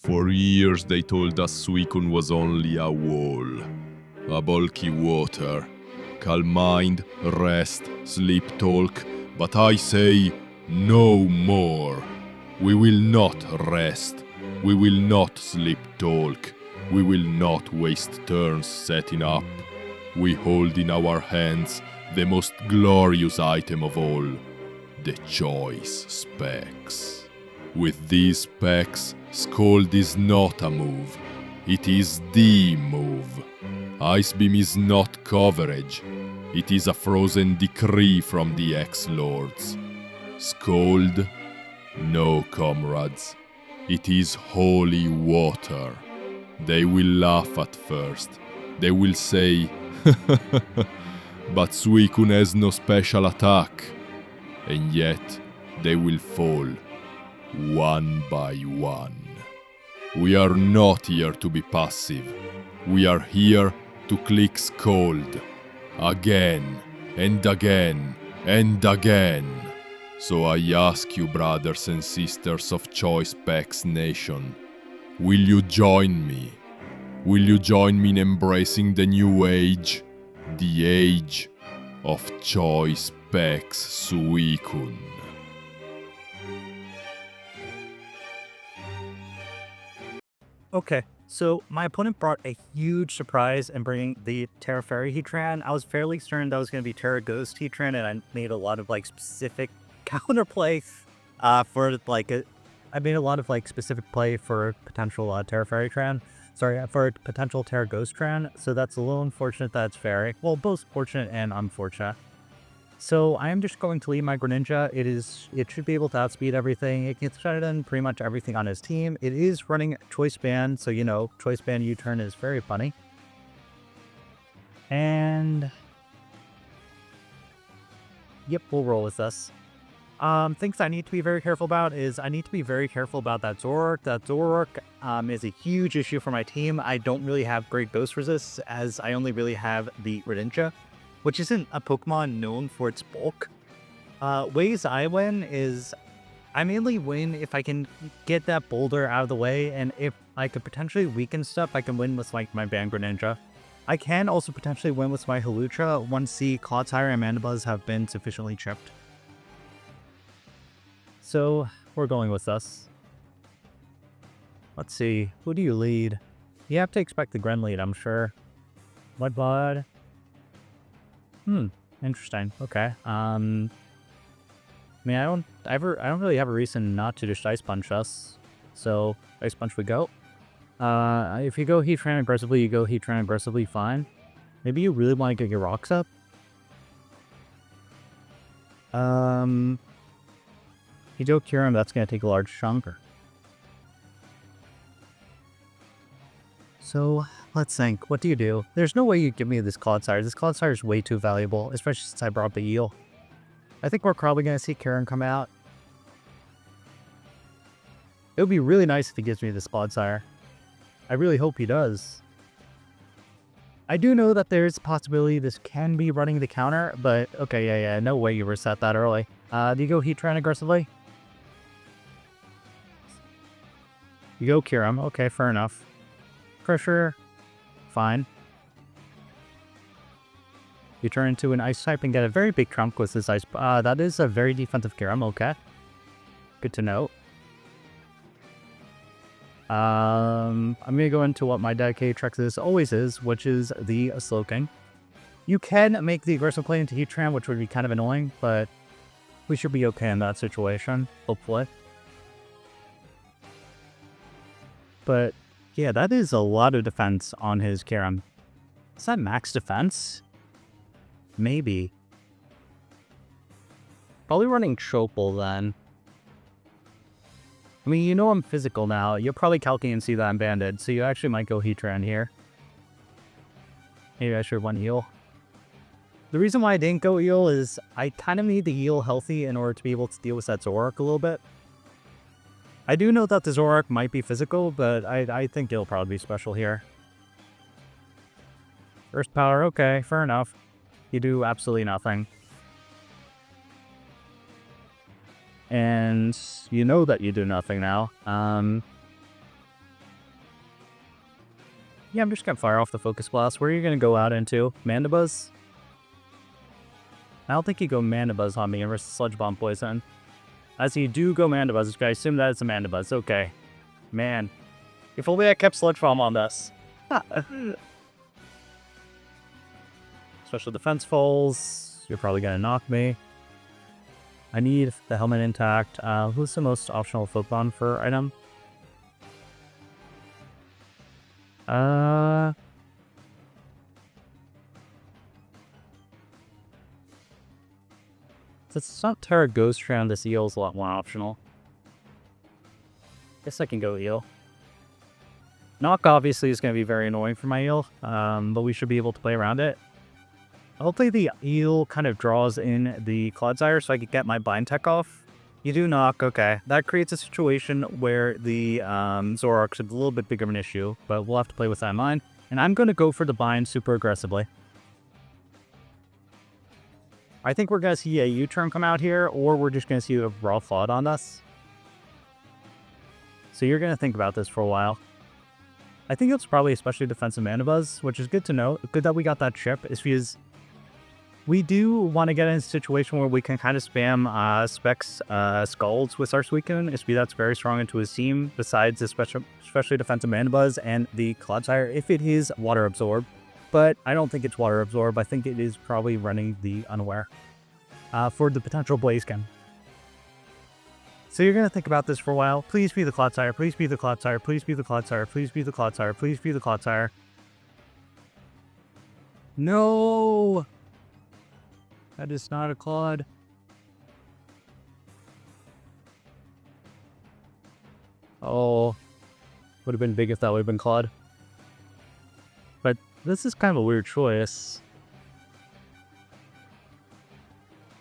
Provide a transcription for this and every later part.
For years they told us Suicune was only a wall, a bulky water. Calm mind, rest, sleep talk, but I say no more. We will not rest, we will not sleep talk, we will not waste turns setting up. We hold in our hands the most glorious item of all, the choice specs. With these specs, Scold is not a move, it is the move. Ice Beam is not coverage, it is a frozen decree from the X-Lords. Scold? No, comrades, it is holy water. They will laugh at first, they will say, but Suicune has no special attack. And yet, they will fall, one by one. We are not here to be passive. We are here to click Scold. Again, and again, and again. So I ask you, brothers and sisters of Choice Specs Nation, will you join me? Will you join me in embracing the new age? The age of Choice Specs Suicune. Okay, so my opponent brought a huge surprise in bringing the Terra Fairy Heatran. I was fairly certain that was going to be Terra Ghost Heatran, and I made a lot of specific counterplay for I made a lot of specific play for potential Terra Fairy Tran. Sorry, for potential Terra Ghost Tran. So that's a little unfortunate that it's Fairy. Well, both fortunate and unfortunate. So I am just going to leave my Greninja. It should be able to outspeed everything. It can shut in pretty much everything on his team. It is running Choice Band, so Choice Band U-turn is very funny. And yep, we'll roll with this. Things I need to be very careful about is I need to be very careful about that Zoroark. That Zoroark is a huge issue for my team. I don't really have great Ghost Resist, as I only really have the Greninja, which isn't a Pokemon known for its bulk. Ways I win is I mainly win if I can get that boulder out of the way, and if I could potentially weaken stuff, I can win with my Band Greninja. I can also potentially win with my Helios once the Clodsire and Mandibuzz have been sufficiently chipped. So we're going with this. Let's see, who do you lead? You have to expect the Gren lead, I'm sure. Mudbud. Interesting. Okay. I mean, I don't really have a reason not to just Ice Punch us. So Ice Punch we go. If you go Heatran aggressively, you go Heatran aggressively, fine. Maybe you really want to get your rocks up. You don't cure him, that's going to take a large chunk. So, let's think. What do you do? There's no way you give me this Clodsire. This Clodsire is way too valuable, especially since I brought up the eel. I think we're probably going to see Karen come out. It would be really nice if he gives me this Clodsire. I really hope he does. I do know that there's a possibility this can be running the counter, but okay, yeah, no way you reset that early. Do you go Heatran aggressively? You go Kyurem. Okay, fair enough. Pressure. Fine. You turn into an Ice type and get a very big trunk with this Ice. That is a very defensive Kyurem. Okay. Good to know. I'm going to go into what my dedicated Trex is always is, which is the Slowking. You can make the aggressive play into Heatran, which would be kind of annoying, but we should be okay in that situation, hopefully. But yeah, that is a lot of defense on his Kyurem. Is that max defense? Maybe. Probably running Chopal then. I mean, I'm physical now. You'll probably calculate and see that I'm banded, so you actually might go Heatran here. Maybe I should have went Eel. The reason why I didn't go Eel is I kind of need the Eel healthy in order to be able to deal with that Zoroark a little bit. I do know that the Zoroark might be physical, but I think it'll probably be special here. First power, okay, fair enough. You do absolutely nothing. And you know that you do nothing now. Yeah, I'm just gonna fire off the Focus Blast. Where are you gonna go out into? Mandibuzz? I don't think you go Mandibuzz on me versus Sludge Bomb Poison. As you do go Mandibuzz, I assume that it's a Mandibuzz. Okay. Man. If only I kept Sludge Bomb on this. Special defense falls. You're probably gonna knock me. I need the helmet intact. Who's the most optional Pokemon for item? Since it's not Terra Ghost round, this Eel is a lot more optional. Guess I can go Eel. Knock obviously is going to be very annoying for my Eel, but we should be able to play around it. Hopefully the Eel kind of draws in the Clodsire so I can get my Bind Tech off. You do Knock, okay. That creates a situation where the Zoroark's a little bit bigger of an issue, but we'll have to play with that in mind. And I'm going to go for the Bind super aggressively. I think we're going to see a U-turn come out here, or we're just going to see a raw Thought on us. So you're going to think about this for a while. I think it's probably especially defensive Mandibuzz, which is good to know. Good that we got that chip, is because we do want to get in a situation where we can kind of spam Specs Scalds with our Suicune. Is because that's very strong into his team, besides especially defensive Mandibuzz and the Clodsire, if it is Water Absorb. But I don't think it's Water Absorb. I think it is probably running the Unaware for the potential Blaziken. So you're going to think about this for a while. Please be the Clodsire. Please be the Clodsire. Please be the Clodsire. Please be the Clodsire. Please be the Clodsire. No! That is not a Claude. Oh. Would have been big if that would have been Claude. But this is kind of a weird choice.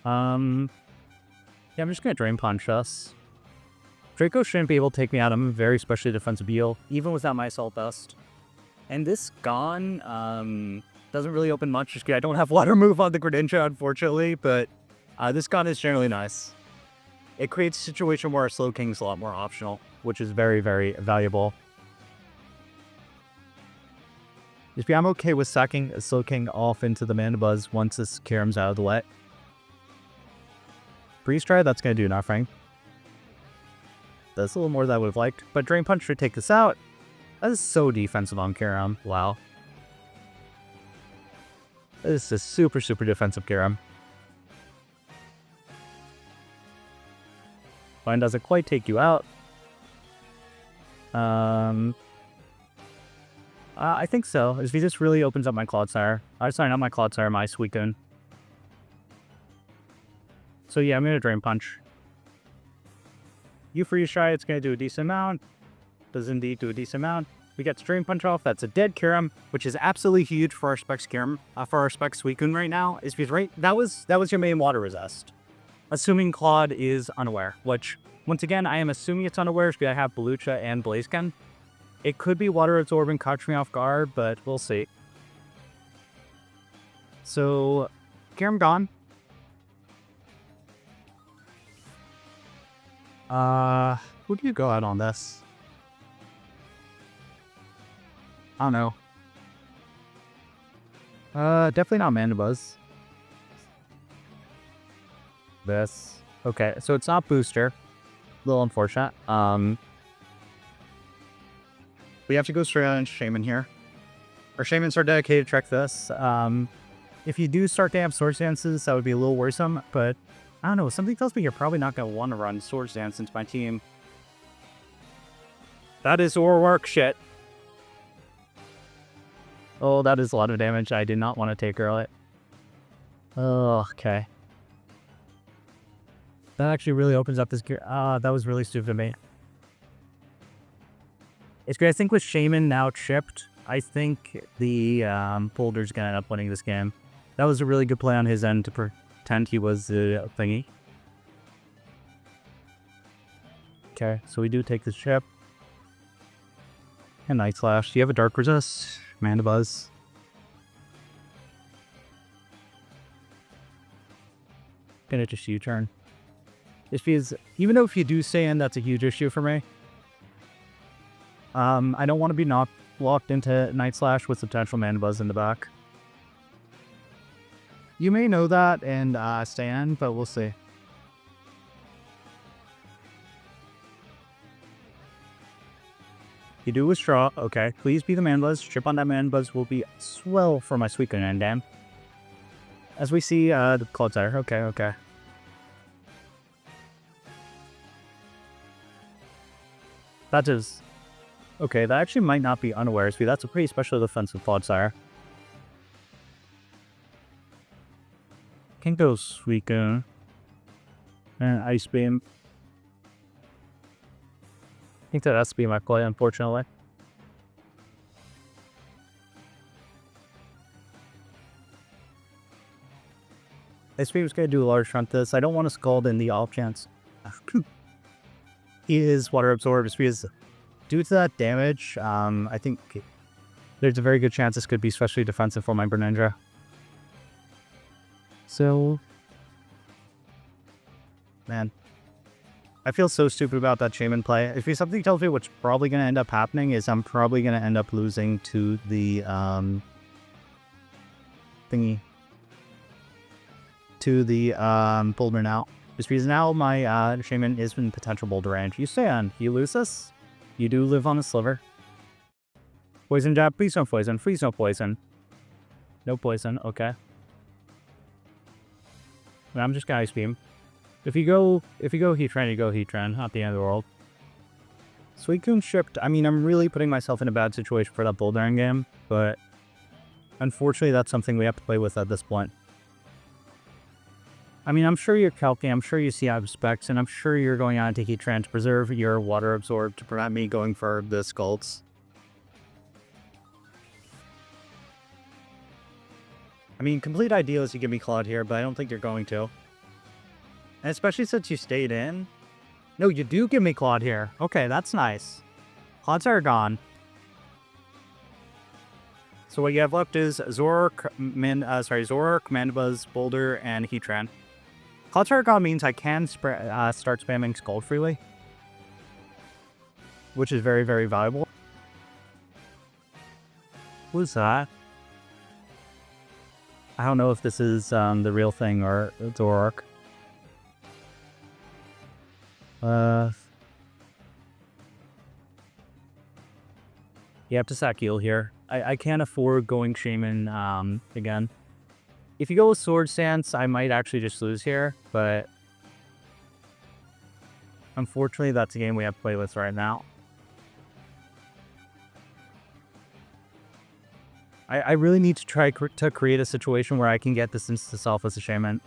Yeah, I'm just going to Drain Punch us. Draco shouldn't be able to take me out. I'm a very specially defensive Eel, even without my Assault Vest. And this Gone doesn't really open much, just because I don't have Water Move on the Greninja, unfortunately, but this Gone is generally nice. It creates a situation where our Slowking is a lot more optional, which is very, very valuable. I'm okay with sacking a Slowking off into the Mandibuzz once this Kyurem's out of the way. Freeze Stride, that's going to do nothing. That's a little more than I would have liked, but Drain Punch should take this out. That is so defensive on Kyurem. Wow. This is super, super defensive Kyurem. Mine doesn't quite take you out. I think so. If he just really opens up my Clodsire. Sorry, not my Clodsire, my Suicune. So yeah, I'm going to Drain Punch. You Freeze Stride, it's going to do a decent amount. Does indeed do a decent amount. We get Drain Punch off. That's a dead Kyurem, which is absolutely huge for our Specs Kyurem, for our Specs Suicune right now. Is because right that was your main Water Resist. Assuming Claude is unaware, which once again I am assuming it's unaware because I have Belucha and Blaziken. It could be Water Absorbing, catch me off guard, but we'll see. So Kyurem gone. Who do you go out on this? I don't know. Definitely not Mandibuzz. This. Okay, so it's not Booster. A little unfortunate. We have to go straight on Shaman here. Our Shamans are dedicated to track this. If you do start to have Swords Dances, that would be a little worrisome, but I don't know, something tells me you're probably not going to want to run Swords Dance into my team. That is Zoroark shit. Oh, that is a lot of damage I did not want to take early. Oh, okay. That actually really opens up this gear. That was really stupid of me. It's great. I think with Shaman now chipped, I think the Boulder's going to end up winning this game. That was a really good play on his end to pretend he was the thingy. Okay, so we do take this chip. And Night Slash. Do you have a Dark Resist? Mandibuzz. Gonna just U-turn. Just because, even though if you do stay in, that's a huge issue for me. I don't want to be knocked locked into Night Slash with potential Mana Buzz in the back. You may know that and stand, but we'll see. You do withdraw, okay. Please be the Mana Buzz. Chip on that Mana Buzz will be swell for my Suicune and damn. As we see, the Clodsire. Okay. That is... Okay, that actually might not be unaware speed. That's a pretty special defensive Clodsire. Can go Suicune. And Ice Beam. I think that has to be my play, unfortunately. Ice Beam is going to do a large front this. I don't want to Scald in the off chance. He is Water Absorbed because due to that damage, I think there's a very good chance this could be especially defensive for my Greninja. So, man. I feel so stupid about that Shaman play. If something tells me what's probably going to end up happening is I'm probably going to end up losing to the thingy. To the Boulder now. Just because now my Shaman is in potential Boulder range. You stay on. You lose this. You do live on a sliver. Poison jab. Please no poison. Please no poison. No poison. Okay. I'm just gonna Ice Beam. If you go Heatran, you go Heatran. Not the end of the world. Suicune shipped. I mean, I'm really putting myself in a bad situation for that Bouldering game, but unfortunately, that's something we have to play with at this point. I mean, I'm sure you're calculating, I'm sure you see out of specs, and I'm sure you're going on to Heatran to preserve your Water Absorb to prevent me going for the Skulls. I mean, complete ideal is you give me Claude here, but I don't think you're going to. And especially since you stayed in. No, you do give me Claude here. Okay, that's nice. Claudes are gone. So what you have left is Zoroark, Mandibuzz, Boulder, and Heatran. Claudes are gone means I can start spamming Scald freely, which is very, very valuable. Who's that? I don't know if this is the real thing or Zoroark. You have to sack heal here. I can't afford going Shaman again. If you go with Sword Stance, I might actually just lose here, but unfortunately that's a game we have to play with right now. I really need to try to create a situation where I can get this into self as a Shaman.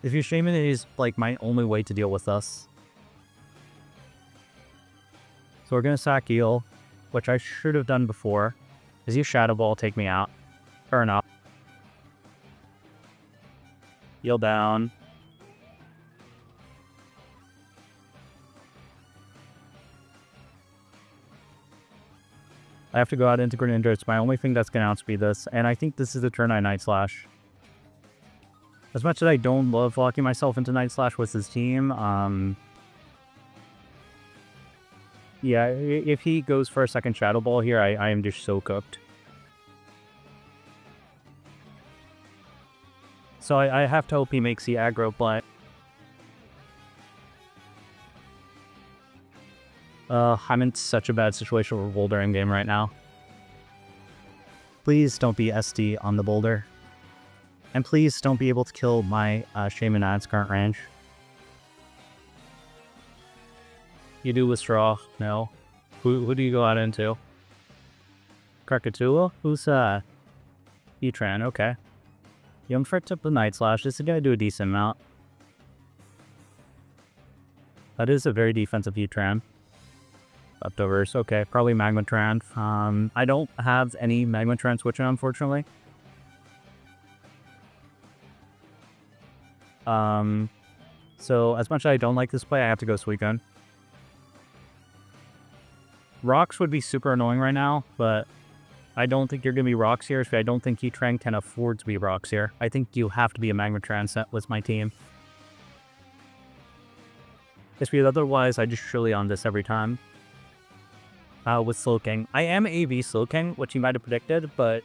If your Shaman is like my only way to deal with this. So we're going to sack heal, which I should have done before. Is you Shadow Ball take me out? Fair enough. Heal down. I have to go out into Greninja. It's my only thing that's going to outspeed this. And I think this is the turn I Night Slash. As much as I don't love locking myself into Night Slash with his team, yeah, if he goes for a second Shadow Ball here, I am just so cooked. So I have to hope he makes the aggro play. I'm in such a bad situation with Boulder in game right now. Please don't be SD on the Boulder. And please don't be able to kill my Shaman at its current range. You do withdraw? No. Who do you go out into? Krakatoa? Who's Heatran, okay. Young Fritz up the Night Slash. This is gonna do a decent amount. That is a very defensive Heatran. Leftovers, okay. Probably Magmatran. I don't have any Magmatran switching, unfortunately. So as much as I don't like this play, I have to go Suicune. Rocks would be super annoying right now, but I don't think you're going to be Rocks here, so I don't think Heatran can afford to be Rocks here. I think you have to be a Magmatran set with my team. Just because otherwise I just Shrilly on this every time. with Slowking. I am AV Slowking, which you might have predicted, but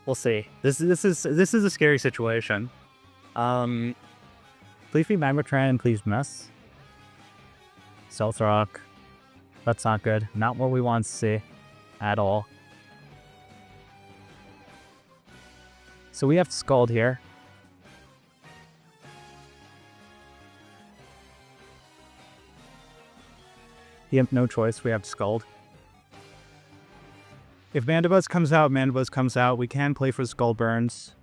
we'll see. This is a scary situation. Please be Magmatran and please miss. Stealth Rock. That's not good. Not what we want to see at all. So we have Scald here. You have no choice. We have Scald. If Mandibuzz comes out, Mandibuzz comes out. We can play for Skull Burns.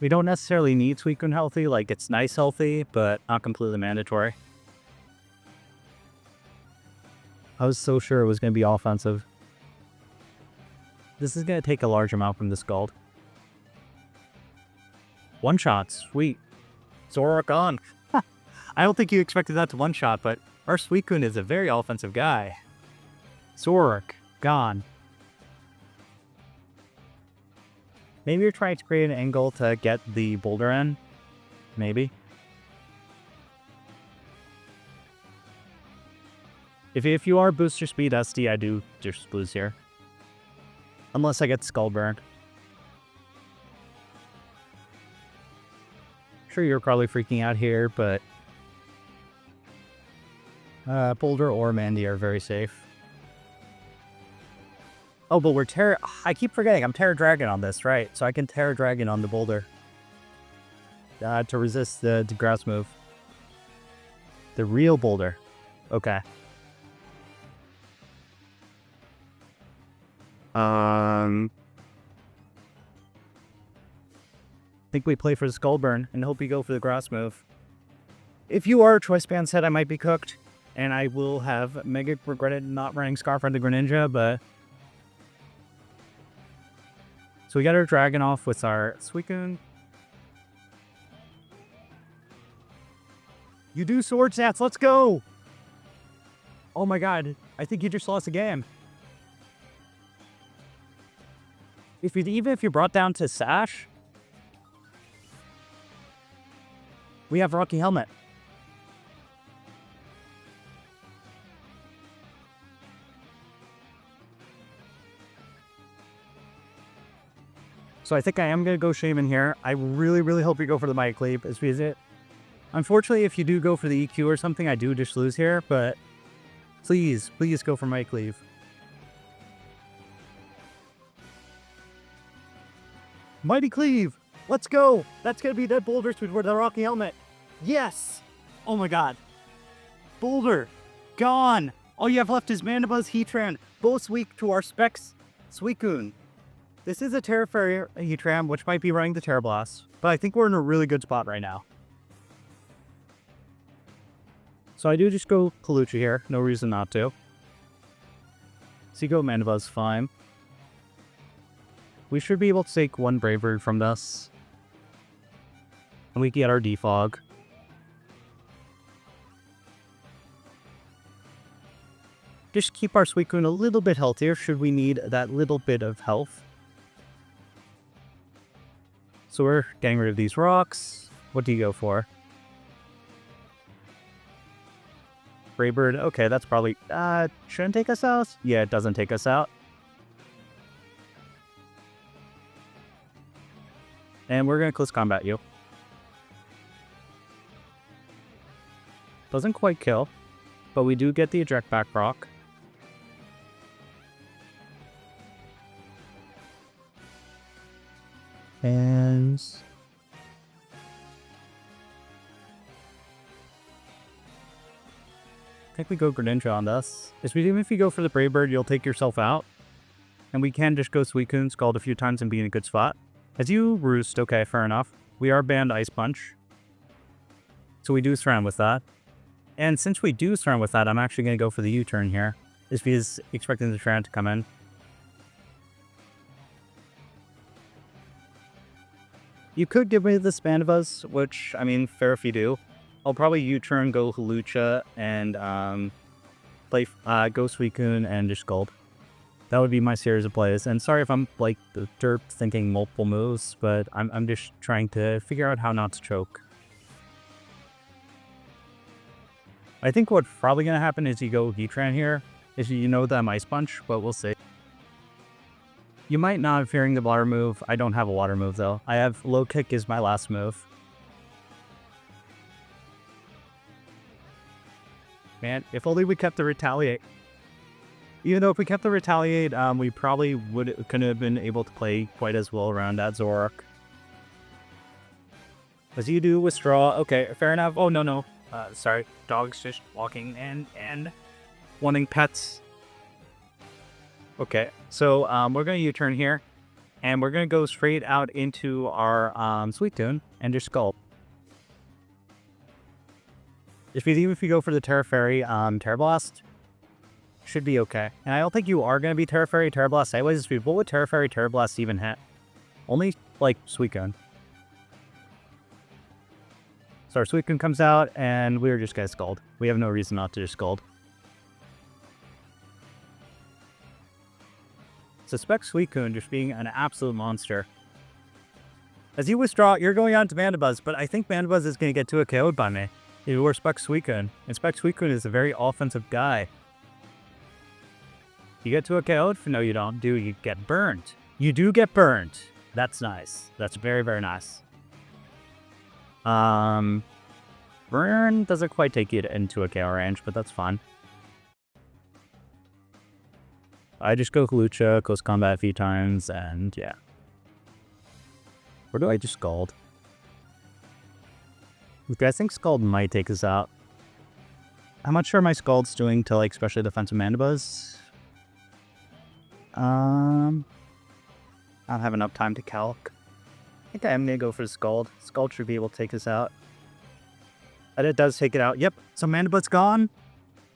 We don't necessarily need Suicune healthy. Like, it's nice healthy, but not completely mandatory. I was so sure it was going to be offensive. This is going to take a large amount from the Scald. One shot. Sweet. Zoroark on. I don't think you expected that to one-shot, but our Suicune is a very offensive guy. Zoroark, gone. Maybe you're trying to create an angle to get the boulder in. Maybe. If you are booster speed SD, I do just lose here. Unless I get Skull Burned. Sure, you're probably freaking out here, but Boulder or Mandy are very safe. Oh, but we're I keep forgetting I'm Terra Dragon on this, right? So I can Terra Dragon on the Boulder. To resist the grass move. The real Boulder. Okay. I think we play for the Skull Burn and hope we go for the grass move. If you are a Choice Band set, I might be cooked. And I will have mega regretted not running Scarf on the Greninja, but... So we got our Dragon off with our Suicune. You do sword stats, let's go! Oh my god, I think you just lost a game. Even if you brought down to Sash, we have Rocky Helmet. So I think I am going to go Shaman here. I really, really hope you go for the Mighty Cleave. Unfortunately, if you do go for the EQ or something, I do just lose here, but please, please go for Mighty Cleave. Mighty Cleave! Let's go! That's going to be Dead Boulders with the Rocky Helmet. Yes! Oh my god. Boulder. Gone! All you have left is Mandibuzz, Heatran, both weak to our Specs Suicune. This is a Terra Fairy Heatran, which might be running the Terra Blast, but I think we're in a really good spot right now. So I do just go Kalucha here, no reason not to. Seago Mandibuzz, fine. We should be able to take one Brave Bird from this. And we get our Defog. Just keep our Suicune a little bit healthier should we need that little bit of health. So we're getting rid of these rocks. What do you go for? Braybird, okay, that's probably... shouldn't take us out? Yeah, it doesn't take us out. And we're going to close combat you. Doesn't quite kill, but we do get the eject back rock. And... I think we go Greninja on this. Even if you go for the Brave Bird, you'll take yourself out. And we can just go Suicune, Scald a few times and be in a good spot. As you Roost, okay, fair enough. We are banned Ice Punch. So we do surround with that. And since we do surround with that, I'm actually going to go for the U-turn here. Just because expecting the Tyrant to come in. You could give me this Mandibuzz, which, I mean, fair if you do. I'll probably U-turn, go Helios, and play go Suicune and just Scald. That would be my series of plays. And sorry if I'm like the derp thinking multiple moves, but I'm just trying to figure out how not to choke. I think what's probably going to happen is you go Heatran here. Is you know that Ice Punch, but we'll see. You might not have fearing the water move. I don't have a water move though. I have Low Kick is my last move. Man, if only we kept the Retaliate. Even though if we kept the Retaliate, we probably couldn't have been able to play quite as well around that Zoroark. As you do withdraw. Okay, fair enough. Oh, no. Sorry. Dog's just walking and wanting pets. Okay, so we're going to U-turn here. And we're going to go straight out into our Suicune and just Sculpt. Even if you go for the Terra Fairy, Terra Blast should be okay. And I don't think you are going to be Terra Fairy, Terra Blast anyways. What would Terra Fairy, Terra Blast even hit? Only, like, Suicune. So our Suicune comes out, and we're just going to Scald. We have no reason not to just Scald. Suspect Suicune just being an absolute monster. As you withdraw, you're going on to Mandibuzz, but I think Mandibuzz is going to get to a KO'd by me. You respect Suicune. And Spec Suicune is a very offensive guy. You get to a KO'd? No, you don't. You get burned. You do get burned. That's nice. That's very, very nice. Burn doesn't quite take you into a KO range, but that's fine. I just go Lucha, close combat a few times, and yeah. Where do I just Scald? Okay, I think Scald might take us out. I'm not sure my Scald's doing to, like, especially defensive Mandibuzz. I don't have enough time to calc. I think I'm going to go for the Scald. Scald should be able to take us out. And it does take it out. Yep, so Mandibuzz gone.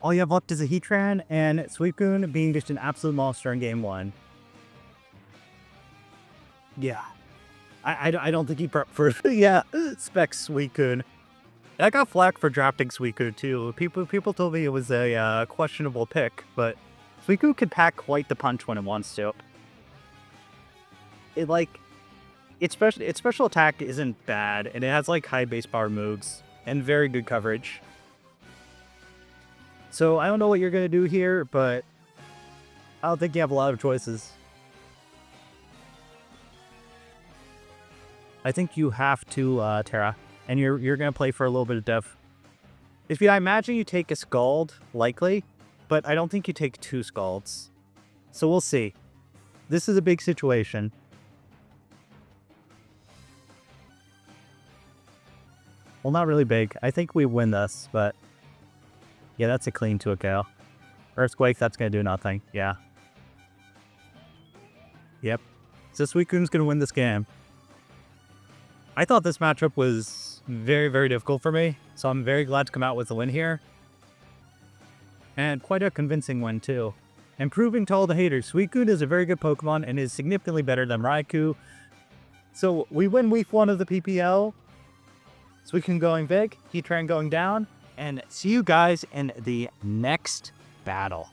All you have left is a Heatran, and Suicune being just an absolute monster in Game 1. Yeah. I don't think he prepped for yeah, Spec Suicune. I got flack for drafting Suicune too. People told me it was a questionable pick, but Suicune can pack quite the punch when it wants to. Its special attack isn't bad, and it has like high base power moves and very good coverage. So I don't know what you're gonna do here, but I don't think you have a lot of choices. I think you have to Terra, and you're gonna play for a little bit of def. I imagine you take a Scald, likely, but I don't think you take 2 Scalds. So we'll see. This is a big situation. Well, not really big. I think we win this, but yeah, that's a clean to a KO. Earthquake, that's gonna do nothing. Yeah. Yep. So Suicune's gonna win this game. I thought this matchup was very, very difficult for me, so I'm very glad to come out with a win here. And quite a convincing one, too. And proving to all the haters, Suicune is a very good Pokemon and is significantly better than Raikou. So we win week 1 of the PPL. Suicune going big, Heatran going down, and see you guys in the next battle.